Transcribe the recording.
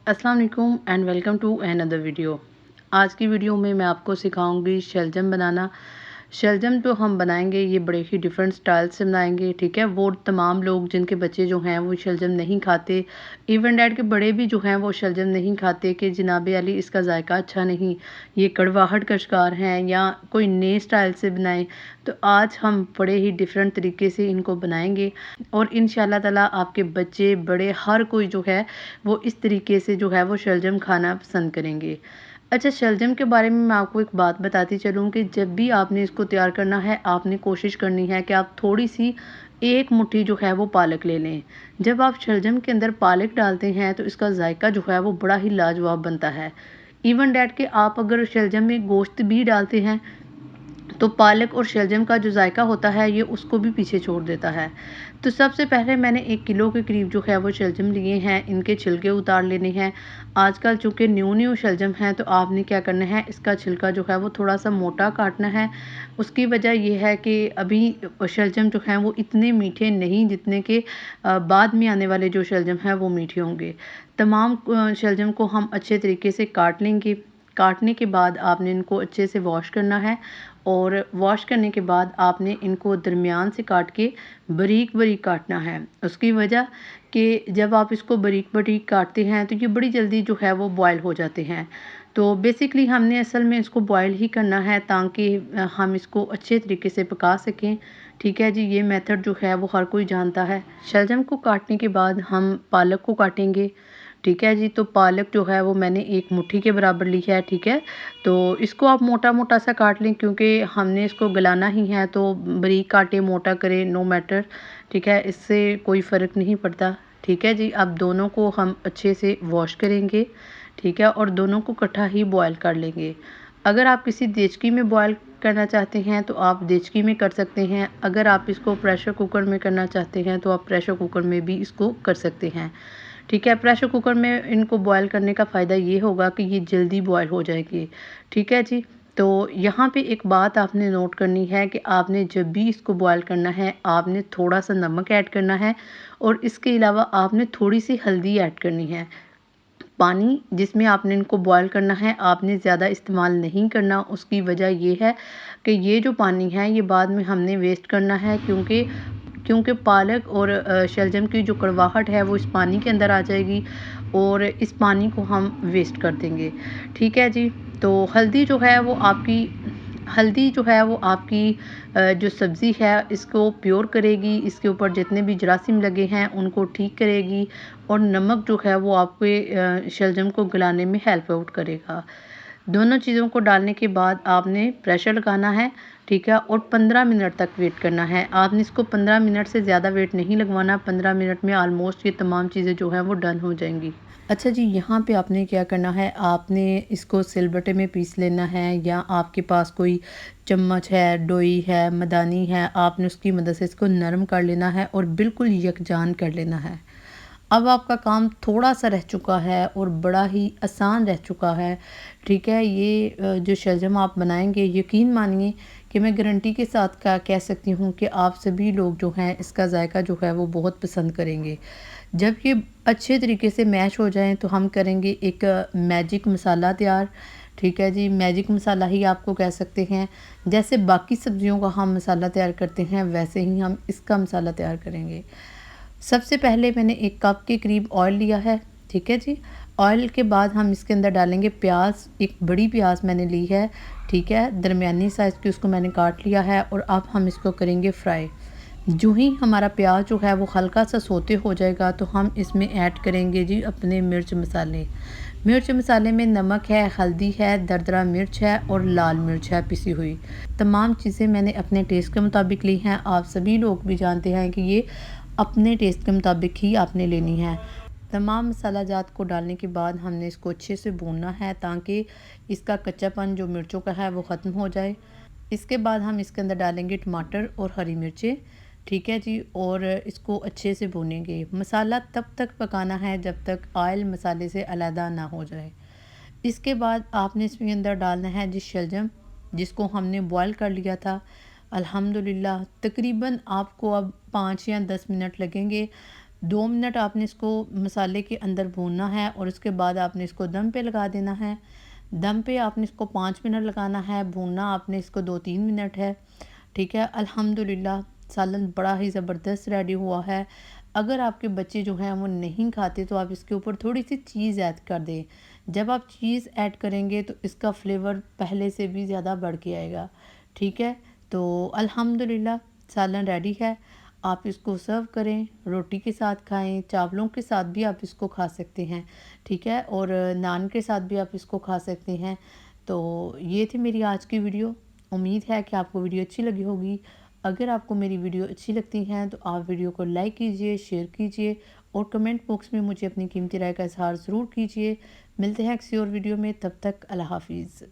अस्सलाम वालेकुम and welcome to another video. आज की वीडियो में मैं आपको सिखाऊंगी शलजम बनाना। शलजम जो हम बनाएंगे ये बड़े ही डिफरेंट स्टाइल से बनाएंगे, ठीक है। वो तमाम लोग जिनके बच्चे जो हैं वो शलजम नहीं खाते, इवन डैड के बड़े भी जो हैं वो शलजम नहीं खाते कि जनाब अली इसका जायका अच्छा नहीं, ये कड़वाहट का शिकार हैं या कोई नए स्टाइल से बनाएं। तो आज हम बड़े ही डिफरेंट तरीके से इनको बनाएंगे और इंशाल्लाह ताला आपके बच्चे बड़े हर कोई जो है वो इस तरीके से जो है वो शलजम खाना पसंद करेंगे। अच्छा, शलजम के बारे में मैं आपको एक बात बताती चलूँ कि जब भी आपने इसको तैयार करना है, आपने कोशिश करनी है कि आप थोड़ी-सी एक मुट्ठी जो है वो पालक ले लें। जब आप शलजम के अंदर पालक डालते हैं तो इसका जायका जो है वो बड़ा ही लाजवाब बनता है। इवन दैट कि आप अगर शलजम में गोश्त भी डालते हैं तो पालक और शलजम का जो जायका होता है ये उसको भी पीछे छोड़ देता है। तो सबसे पहले मैंने 1 किलो के करीब जो है वो शलजम लिए हैं, इनके छिलके उतार लेने हैं। आजकल चूँकि न्यू शलजम हैं तो आपने क्या करना है, इसका छिलका जो है वो थोड़ा-सा मोटा काटना है। उसकी वजह ये है कि अभी शलजम जो हैं वो इतने मीठे नहीं जितने कि बाद में आने वाले जो शलजम हैं वो मीठे होंगे। तमाम शलजम को हम अच्छे तरीके से काट लेंगे। काटने के बाद आपने इनको अच्छे से वॉश करना है और वॉश करने के बाद आपने इनको दरमियान से काट के बारीक-बारीक काटना है। उसकी वजह कि जब आप इसको बारीक-बारीक काटते हैं तो ये बड़ी जल्दी जो है वो बॉयल हो जाते हैं। तो बेसिकली हमने असल में इसको बॉयल ही करना है ताकि हम इसको अच्छे तरीके से पका सकें। ठीक है जी, ये मेथड जो है वो हर कोई जानता है। शलजम को काटने के बाद हम पालक को काटेंगे। ठीक है जी, तो पालक जो है वो मैंने 1 मुट्ठी के बराबर ली है, ठीक है। तो इसको आप मोटा-मोटा सा काट लें क्योंकि हमने इसको गलाना ही है, तो बारीक काटें, मोटा करें, नो मैटर, ठीक है, इससे कोई फ़र्क नहीं पड़ता। ठीक है जी, अब दोनों को हम अच्छे से वॉश करेंगे, ठीक है, और दोनों को इकट्ठा ही बॉयल कर लेंगे। अगर आप किसी देचकी में बॉयल करना चाहते हैं तो आप देचकी में कर सकते हैं। अगर आप इसको प्रेशर कुकर में करना चाहते हैं तो आप प्रेशर कुकर में भी इसको कर सकते हैं। ठीक है, प्रेशर कुकर में इनको बॉयल करने का फ़ायदा ये होगा कि ये जल्दी बॉयल हो जाएगी। ठीक है जी, तो यहाँ पे एक बात आपने नोट करनी है कि आपने जब भी इसको बॉयल करना है, आपने थोड़ा-सा नमक ऐड करना है और इसके अलावा आपने थोड़ी-सी हल्दी ऐड करनी है। पानी जिसमें आपने इनको बॉयल करना है, आपने ज़्यादा इस्तेमाल नहीं करना। उसकी वजह ये है कि ये जो पानी है, ये बाद में हमने वेस्ट करना है क्योंकि क्योंकि पालक और शलजम की जो कड़वाहट है वो इस पानी के अंदर आ जाएगी और इस पानी को हम वेस्ट कर देंगे। ठीक है जी, तो हल्दी जो है वो आपकी जो सब्ज़ी है इसको प्योर करेगी, इसके ऊपर जितने भी जरासीम लगे हैं उनको ठीक करेगी और नमक जो है वो आपके शलजम को गलाने में हेल्प आउट करेगा। दोनों चीज़ों को डालने के बाद आपने प्रेशर लगाना है, ठीक है, और 15 मिनट तक वेट करना है। आपने इसको 15 मिनट से ज़्यादा वेट नहीं लगवाना, 15 मिनट में ऑलमोस्ट ये तमाम चीज़ें जो हैं वो डन हो जाएँगी। अच्छा जी, यहाँ पे आपने क्या करना है, आपने इसको सिलबट्टे में पीस लेना है या आपके पास कोई चम्मच है, डोई है, मदानी है, आपने उसकी मदद से इसको नरम कर लेना है और बिल्कुल यकजान कर लेना है। अब आपका काम थोड़ा-सा रह चुका है और बड़ा ही आसान रह चुका है, ठीक है। ये जो शलजम आप बनाएँगे, यकीन मानिए कि मैं गारंटी के साथ का कह सकती हूँ कि आप सभी लोग जो हैं इसका जायका जो है वो बहुत पसंद करेंगे। जब ये अच्छे तरीके से मैश हो जाएँ तो हम करेंगे एक मैजिक मसाला तैयार, ठीक है जी। मैजिक मसाला ही आपको कह सकते हैं। जैसे बाकी सब्ज़ियों का हम मसाला तैयार करते हैं वैसे ही हम इसका मसाला तैयार करेंगे। सबसे पहले मैंने 1 कप के करीब ऑयल लिया है, ठीक है जी। ऑयल के बाद हम इसके अंदर डालेंगे प्याज। एक बड़ी प्याज मैंने ली है, ठीक है, दरमियानी साइज़ की, उसको मैंने काट लिया है और अब हम इसको करेंगे फ्राई। जो ही हमारा प्याज जो है वो हल्का सा सोते हो जाएगा तो हम इसमें ऐड करेंगे जी अपने मिर्च मसाले। मिर्च मसाले में नमक है, हल्दी है, दरदरा मिर्च है और लाल मिर्च है पिसी हुई। तमाम चीज़ें मैंने अपने टेस्ट के मुताबिक ली हैं। आप सभी लोग भी जानते हैं कि ये अपने टेस्ट के मुताबिक ही आपने लेनी है। तमाम मसाला जात को डालने के बाद हमने इसको अच्छे से भूनना है ताकि इसका कच्चापन जो मिर्चों का है वो ख़त्म हो जाए। इसके बाद हम इसके अंदर डालेंगे टमाटर और हरी मिर्चें, ठीक है जी, और इसको अच्छे से भूनेंगे। मसाला तब तक पकाना है जब तक ऑयल मसाले से अलहदा ना हो जाए। इसके बाद आपने इसमें अंदर डालना है जी शलजम, जिसको हमने बॉयल कर लिया था। अल्हम्दुलिल्लाह तकरीबन आपको अब 5 या 10 मिनट लगेंगे 2 मिनट आपने इसको मसाले के अंदर भूनना है और उसके बाद आपने इसको दम पे लगा देना है। दम पे आपने इसको 5 मिनट लगाना है, भूनना आपने इसको 2-3 मिनट है, ठीक है। अल्हम्दुलिल्लाह सालन बड़ा ही ज़बरदस्त रेडी हुआ है। अगर आपके बच्चे जो हैं वो नहीं खाते तो आप इसके ऊपर थोड़ी-सी चीज़ ऐड कर दें। जब आप चीज़ ऐड करेंगे तो इसका फ्लेवर पहले से भी ज़्यादा बढ़ के आएगा, ठीक है। तो अल्हम्दुलिल्लाह सालन रेडी है। आप इसको सर्व करें, रोटी के साथ खाएँ, चावलों के साथ भी आप इसको खा सकते हैं, ठीक है। और नान के साथ भी आप इसको खा सकते हैं। तो ये थी मेरी आज की वीडियो। उम्मीद है कि आपको वीडियो अच्छी लगी होगी। अगर आपको मेरी वीडियो अच्छी लगती हैं तो आप वीडियो को लाइक कीजिए, शेयर कीजिए और कमेंट बॉक्स में मुझे अपनी कीमती राय का इज़हार ज़रूर कीजिए। मिलते हैं किसी और वीडियो में, तब तक अल्लाह हाफ़िज़।